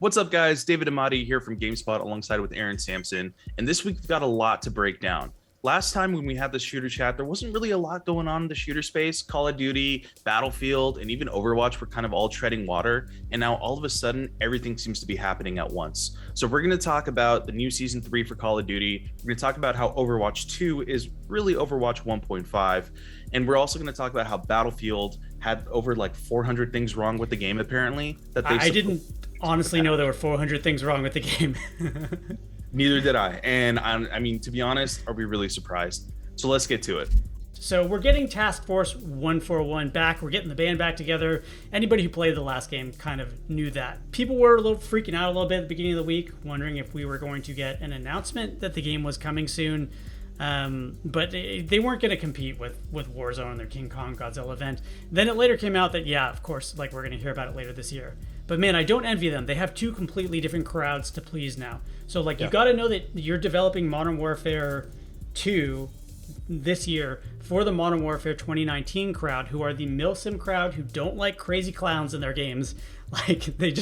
What's up, guys? David Amati here from GameSpot alongside with Aaron Sampson. And this week we've got a lot to break down. Last time when we had the shooter chat, there wasn't really a lot going on in the shooter space. Call of Duty, Battlefield, and even Overwatch were kind of all treading water. And now all of a sudden, everything seems to be happening at once. So we're going to talk about the new Season 3 for Call of Duty. We're going to talk about how Overwatch 2 is really Overwatch 1.5. And we're also going to talk about how Battlefield had over like 400 things wrong with the game, apparently. I didn't honestly know there were 400 things wrong with the game. Neither did I. And I mean, to be honest, are we really surprised? So let's get to it. So we're getting Task Force 141 back. We're getting the band back together. Anybody who played the last game kind of knew that. People were a little freaking out a little bit at the beginning of the week, wondering if we were going to get an announcement that the game was coming soon. But they weren't going to compete with Warzone and their King Kong Godzilla event. Then it later came out that, yeah, of course, like we're going to hear about it later this year. But man, I don't envy them. They have two completely different crowds to please now. So like, you got to know that you're developing Modern Warfare 2 this year for the Modern Warfare 2019 crowd, who are the milsim crowd who don't like crazy clowns in their games. Like they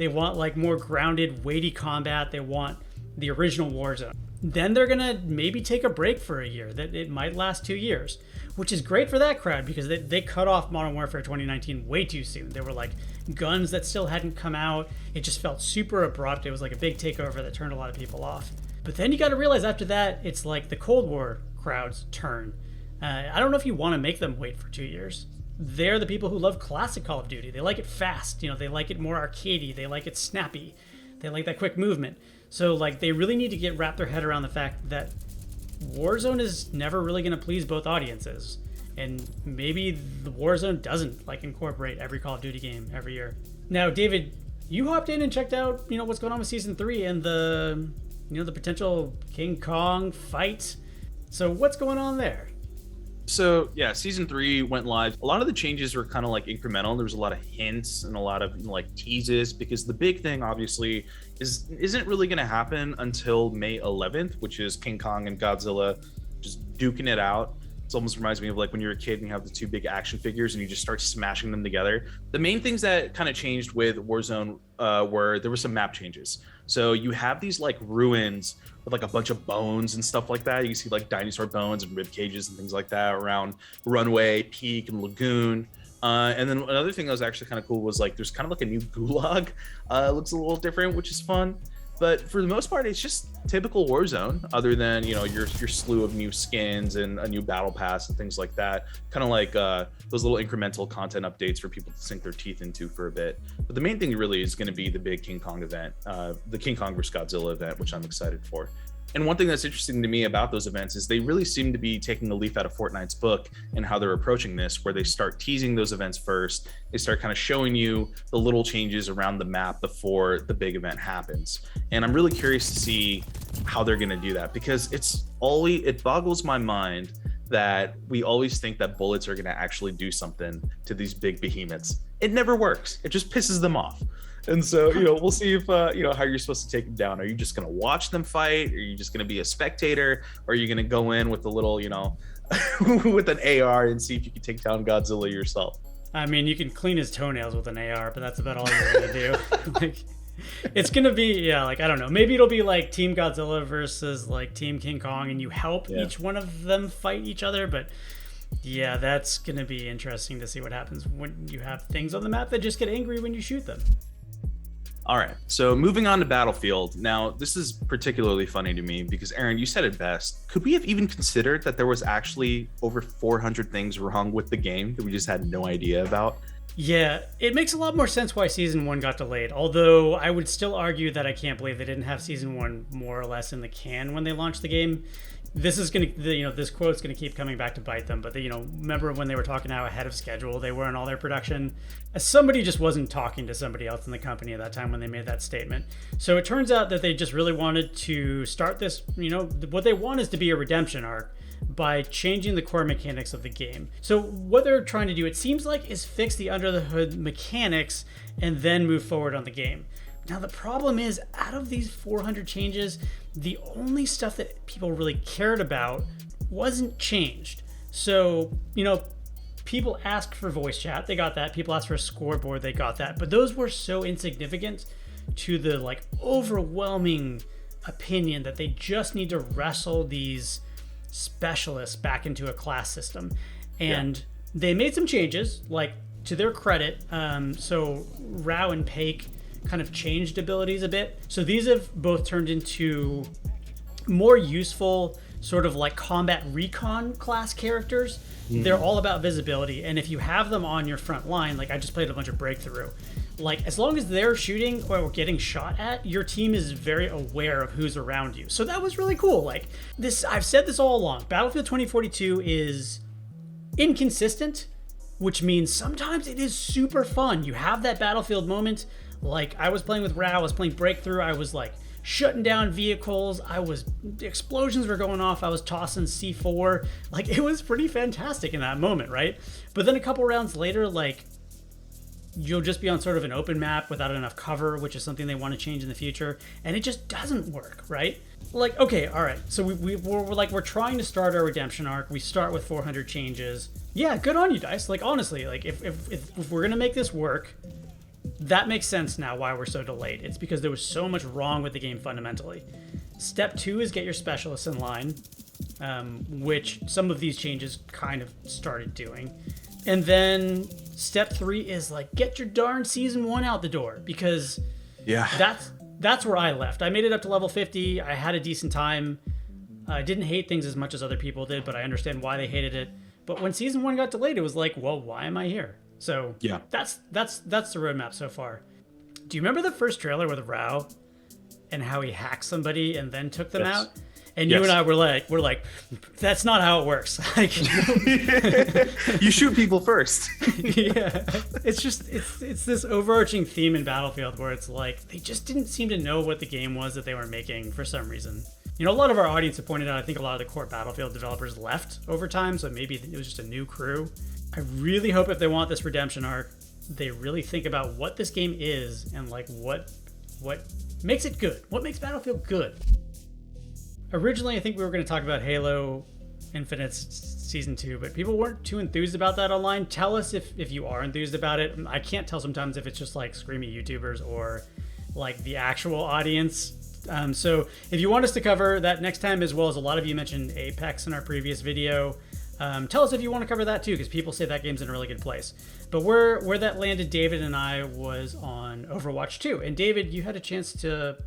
want like more grounded, weighty combat. They want the original Warzone. Then they're gonna maybe take a break for a year. That it might last 2 years, which is great for that crowd because they cut off Modern Warfare 2019 way too soon. There were like guns that still hadn't come out. It just felt super abrupt. It was like a big takeover that turned a lot of people off. But then you got to realize after that, it's like the Cold War crowd's turn. I don't know if you want to make them wait for 2 years. They're the people who love classic Call of Duty. They like it fast. They like it more arcadey. They like it snappy. They like that quick movement. So like they really need to wrap their head around the fact that Warzone is never really going to please both audiences. And maybe the Warzone doesn't like incorporate every Call of Duty game every year. Now, David, you hopped in and checked out, what's going on with Season 3 and the potential King Kong fight. So what's going on there? So yeah, Season 3 went live. A lot of the changes were kind of like incremental. There was a lot of hints and a lot of like teases because the big thing obviously isn't really going to happen until May 11th, which is King Kong and Godzilla just duking it out. It almost reminds me of like when you're a kid and you have the two big action figures and you just start smashing them together. The main things that kind of changed with Warzone were there were some map changes. So you have these like ruins with like a bunch of bones and stuff like that. You can see like dinosaur bones and rib cages and things like that around Runway, Peak, and Lagoon. And then another thing that was actually kind of cool was like there's kind of like a new gulag. It looks a little different, which is fun. But for the most part, it's just typical Warzone, other than, your slew of new skins and a new battle pass and things like that. Kind of like those little incremental content updates for people to sink their teeth into for a bit. But the main thing really is going to be the big King Kong event, the King Kong vs. Godzilla event, which I'm excited for. And one thing that's interesting to me about those events is they really seem to be taking a leaf out of Fortnite's book and how they're approaching this, where they start teasing those events first. They start kind of showing you the little changes around the map before the big event happens. And I'm really curious to see how they're going to do that, because it boggles my mind that we always think that bullets are going to actually do something to these big behemoths. It never works. It just pisses them off. And so, we'll see if, how you're supposed to take them down. Are you just going to watch them fight? Are you just going to be a spectator? Or are you going to go in with a little, with an AR and see if you can take down Godzilla yourself? I mean, you can clean his toenails with an AR, but that's about all you're going to do. It's going to be, I don't know. Maybe it'll be like Team Godzilla versus like Team King Kong, and you help each one of them fight each other. But yeah, that's going to be interesting to see what happens when you have things on the map that just get angry when you shoot them. All right, so moving on to Battlefield. Now, this is particularly funny to me because, Aaron, you said it best. Could we have even considered that there was actually over 400 things wrong with the game that we just had no idea about? Yeah, it makes a lot more sense why Season 1 got delayed, although I would still argue that I can't believe they didn't have Season 1 more or less in the can when they launched the game. This is going to, this quote's going to keep coming back to bite them, but remember when they were talking how ahead of schedule they were in all their production? Somebody just wasn't talking to somebody else in the company at that time when they made that statement. So it turns out that they just really wanted to start this, what they want is to be a redemption arc by changing the core mechanics of the game. So what they're trying to do, it seems like, is fix the under the hood mechanics and then move forward on the game. Now, the problem is, out of these 400 changes, the only stuff that people really cared about wasn't changed. So, people asked for voice chat, they got that. People asked for a scoreboard, they got that. But those were so insignificant to the like overwhelming opinion that they just need to wrestle these specialists back into a class system. And they made some changes, like to their credit. So Rao and Paik kind of changed abilities a bit. So these have both turned into more useful sort of like combat recon class characters. They're all about visibility, and if you have them on your front line, like I just played a bunch of Breakthrough, like as long as they're shooting or getting shot at, your team is very aware of who's around you. So that was really cool. Like this, I've said this all along, Battlefield 2042 is inconsistent, which means sometimes it is super fun. You have that Battlefield moment. Like I was playing with Rao, I was playing Breakthrough, I was like shutting down vehicles, the explosions were going off, I was tossing C4, like it was pretty fantastic in that moment, right? But then a couple rounds later, like you'll just be on sort of an open map without enough cover, which is something they want to change in the future, and it just doesn't work, right? Like, okay, all right, so we're trying to start our redemption arc. We start with 400 changes. Yeah, good on you, DICE. Like honestly, like if we're gonna make this work, that makes sense now why we're so delayed. It's because there was so much wrong with the game fundamentally. Step 2 is get your specialists in line, which some of these changes kind of started doing. And then step 3 is like get your darn season 1 out the door, because that's where I left. I made it up to level 50. I had a decent time. I didn't hate things as much as other people did, but I understand why they hated it. But when season 1 got delayed, it was like, well, why am I here? So yeah, that's the roadmap so far. Do you remember the first trailer with Rao and how he hacked somebody and then took them out? And you and I were like, that's not how it works. Like, you shoot people first. Yeah, it's this overarching theme in Battlefield where it's like they just didn't seem to know what the game was that they were making for some reason. You know, a lot of our audience have pointed out, I think a lot of the core Battlefield developers left over time, so maybe it was just a new crew. I really hope if they want this redemption arc, they really think about what this game is and like what makes it good. What makes Battlefield good? Originally, I think we were going to talk about Halo Infinite's Season 2, but people weren't too enthused about that online. Tell us if you are enthused about it. I can't tell sometimes if it's just like screamy YouTubers or like the actual audience. So if you want us to cover that next time, as well as a lot of you mentioned Apex in our previous video, tell us if you want to cover that too, because people say that game's in a really good place. But where that landed David and I was on Overwatch 2. And David, you had a chance to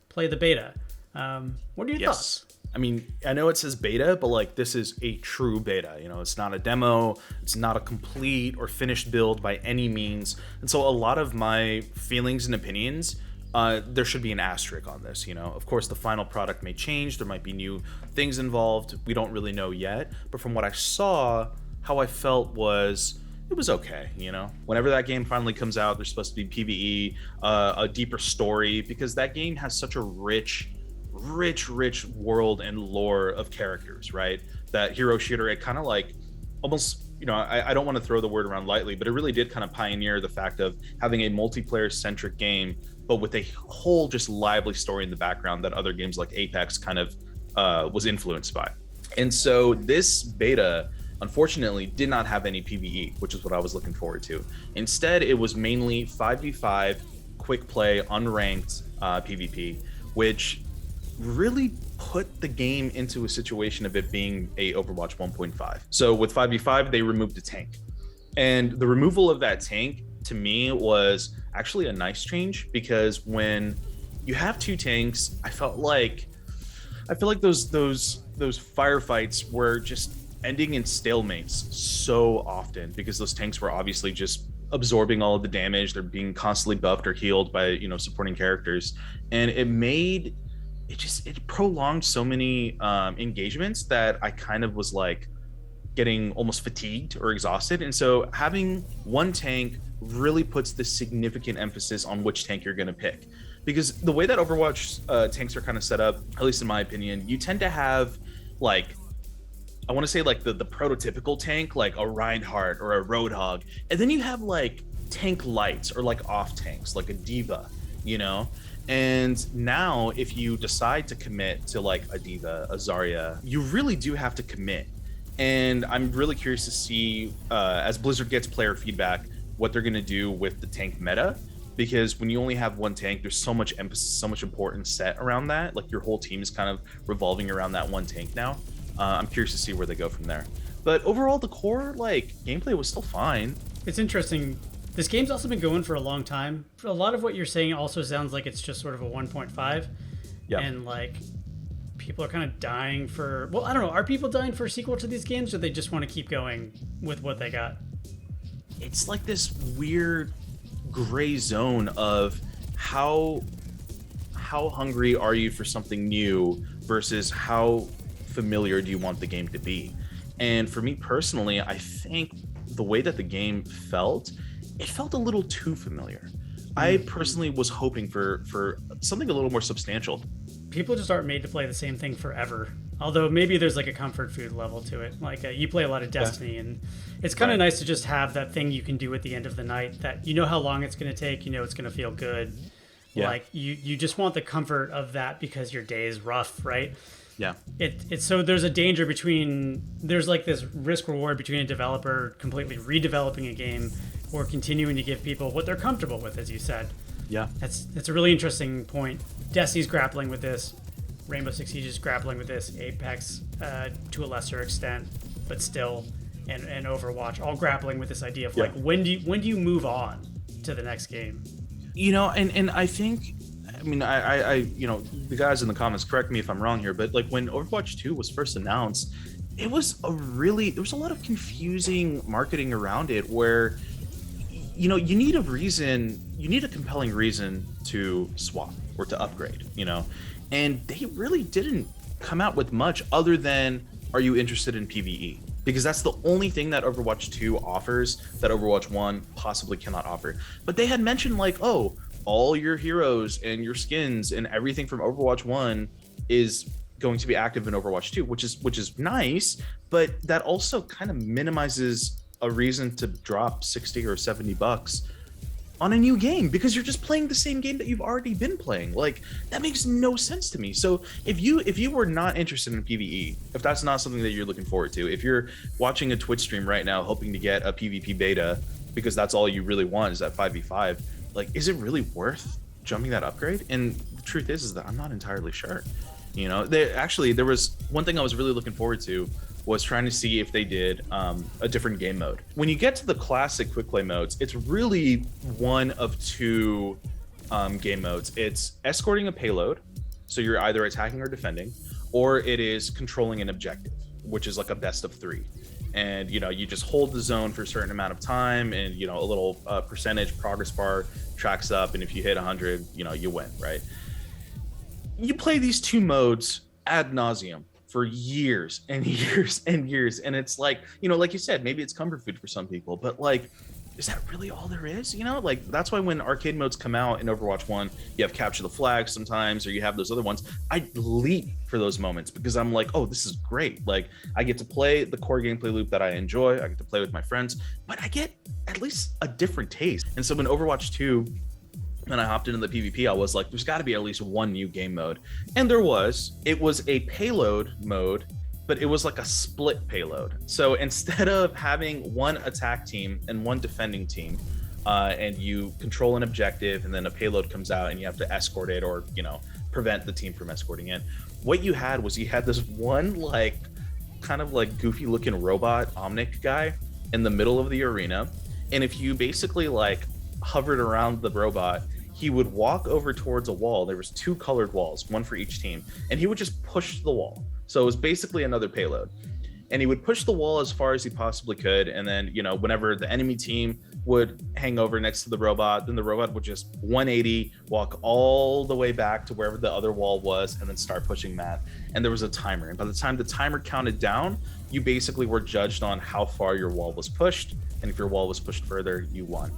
play the beta. What are your thoughts? I mean, I know it says beta, but like this is a true beta. You know, it's not a demo. It's not a complete or finished build by any means. And so a lot of my feelings and opinions, there should be an asterisk on this. You know, of course, the final product may change. There might be new things involved. We don't really know yet. But from what I saw, how I felt was it was okay. You know, whenever that game finally comes out, there's supposed to be PvE, a deeper story, because that game has such a rich world and lore of characters, right? That hero shooter, it kind of like almost, you know, I don't want to throw the word around lightly, but it really did kind of pioneer the fact of having a multiplayer centric game, but with a whole just lively story in the background that other games like Apex kind of was influenced by. And so this beta, unfortunately, did not have any PvE, which is what I was looking forward to. Instead, it was mainly 5v5, quick play, unranked PvP, which really put the game into a situation of it being a Overwatch 1.5. So with 5v5, they removed the tank. And the removal of that tank, to me, was actually a nice change, because when you have two tanks, I feel like those firefights were just ending in stalemates so often, because those tanks were obviously just absorbing all of the damage. They're being constantly buffed or healed by, you know, supporting characters. And it prolonged so many engagements that I kind of was like getting almost fatigued or exhausted. And so having one tank really puts this significant emphasis on which tank you're going to pick, because the way that Overwatch tanks are kind of set up, at least in my opinion, you tend to have like, I want to say like the prototypical tank, like a Reinhardt or a Roadhog, and then you have like tank lights or like off tanks like a Diva, you know. And now if you decide to commit to like a Diva, a Zarya, you really do have to commit. And I'm really curious to see, as Blizzard gets player feedback, what they're going to do with the tank meta. because when you only have one tank, there's so much emphasis, so much importance set around that. Like your whole team is kind of revolving around that one tank now. I'm curious to see where they go from there. But overall, the core like gameplay was still fine. It's interesting. This game's also been going for a long time. A lot of what you're saying also sounds like it's just sort of a 1.5. Yeah. And like people are kind of dying for, well, I don't know, are people dying for a sequel to these games, or they just want to keep going with what they got? It's like this weird gray zone of how hungry are you for something new versus how familiar do you want the game to be. And for me personally, I think the way that the game felt, it felt a little too familiar. I personally was hoping for something a little more substantial. People just aren't made to play the same thing forever. Although maybe there's like a comfort food level to it. Like you play a lot of Destiny, and it's kind of nice to just have that thing you can do at the end of the night that you know how long it's going to take, you know it's going to feel good. Yeah. Like you just want the comfort of that because your day is rough, right? Yeah. It's so there's a danger between, there's like this risk reward between a developer completely redeveloping a game or continuing to give people what they're comfortable with, as you said. Yeah. That's a really interesting point. Destiny's grappling with this. Rainbow Six Siege is grappling with this. Apex to a lesser extent, but still, and Overwatch all grappling with this idea of like when do you move on to the next game? You know, and I think, I mean, I you know, the guys in the comments, correct me if I'm wrong here, but like when Overwatch 2 was first announced, there was a lot of confusing marketing around it where, you know, you need a compelling reason to swap or to upgrade, you know, and they really didn't come out with much other than, are you interested in PvE? Because that's the only thing that Overwatch 2 offers that Overwatch 1 possibly cannot offer. But they had mentioned like, oh, all your heroes and your skins and everything from Overwatch 1 is going to be active in Overwatch 2, which is nice, but that also kind of minimizes a reason to drop 60 or 70 bucks on a new game because you're just playing the same game that you've already been playing. Like, that makes no sense to me. So if you were not interested in PvE, if that's not something that you're looking forward to, if you're watching a Twitch stream right now hoping to get a PvP beta because that's all you really want is that 5v5, like, is it really worth jumping that upgrade? And the truth is that I'm not entirely sure. You know, there was one thing I was really looking forward to was trying to see if they did a different game mode. When you get to the classic quick play modes, it's really one of two game modes. It's escorting a payload, so you're either attacking or defending, or it is controlling an objective, which is like a best of 3. And, you know, you just hold the zone for a certain amount of time and, you know, a little percentage progress bar tracks up. And if you hit 100, you know, you win, right? You play these two modes ad nauseum for years and years and years. And it's like, you know, like you said, maybe it's comfort food for some people, but like, is that really all there is? You know, like that's why when arcade modes come out in Overwatch 1, you have capture the flag sometimes, or you have those other ones. I leap for those moments because I'm like, oh, this is great. Like I get to play the core gameplay loop that I enjoy. I get to play with my friends, but I get at least a different taste. And so when Overwatch 2, when I hopped into the PvP, I was like, there's got to be at least one new game mode. And there was. It was a payload mode, but it was like a split payload. So instead of having one attack team and one defending team, and you control an objective and then a payload comes out and you have to escort it or, you know, prevent the team from escorting it, what you had was you had this one like kind of like goofy looking robot Omnic guy in the middle of the arena. And if you basically like hovered around the robot, he would walk over towards a wall. There was 2 colored walls, one for each team, and he would just push the wall. So it was basically another payload. And he would push the wall as far as he possibly could. And then, you know, whenever the enemy team would hang over next to the robot, then the robot would just 180, walk all the way back to wherever the other wall was, and then start pushing that. And there was a timer. And by the time the timer counted down, you basically were judged on how far your wall was pushed. And if your wall was pushed further, you won.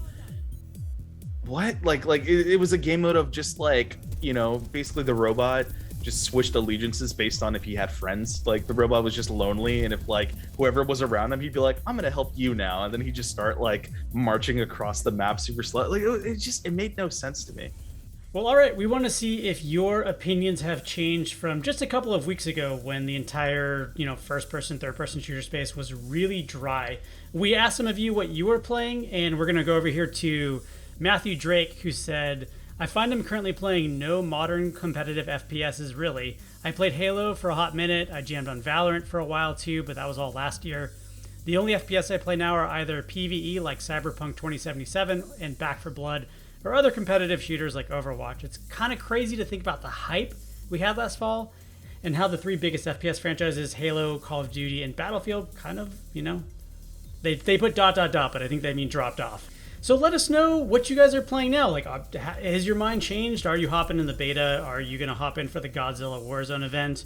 What? Like it was a game mode of just like, you know, basically the robot just switched allegiances based on if he had friends. Like the robot was just lonely, and if like whoever was around him, he'd be like, I'm gonna help you now, and then he'd just start like marching across the map super slow. Like it made no sense to me. Well, all right, we want to see if your opinions have changed from just a couple of weeks ago when the entire, you know, first-person, third-person shooter space was really dry. We asked some of you what you were playing, and we're going to go over here to Matthew Drake, who said, I find I'm currently playing no modern competitive FPSs really. I played Halo for a hot minute, I jammed on Valorant for a while too, but that was all last year. The only FPS I play now are either PvE like Cyberpunk 2077 and Back 4 Blood, or other competitive shooters like Overwatch. It's kind of crazy to think about the hype we had last fall, and how the three biggest FPS franchises, Halo, Call of Duty, and Battlefield, kind of, they put ... but I think they mean dropped off. So let us know what you guys are playing now. Like, has your mind changed? Are you hopping in the beta? Are you going to hop in for the Godzilla Warzone event?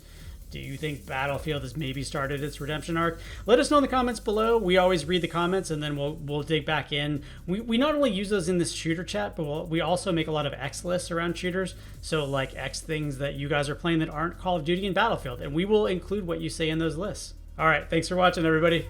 Do you think Battlefield has maybe started its redemption arc? Let us know in the comments below. We always read the comments, and then we'll dig back in. We not only use those in this shooter chat, but we also make a lot of X lists around shooters. So like X things that you guys are playing that aren't Call of Duty and Battlefield, and we will include what you say in those lists. All right, thanks for watching, everybody.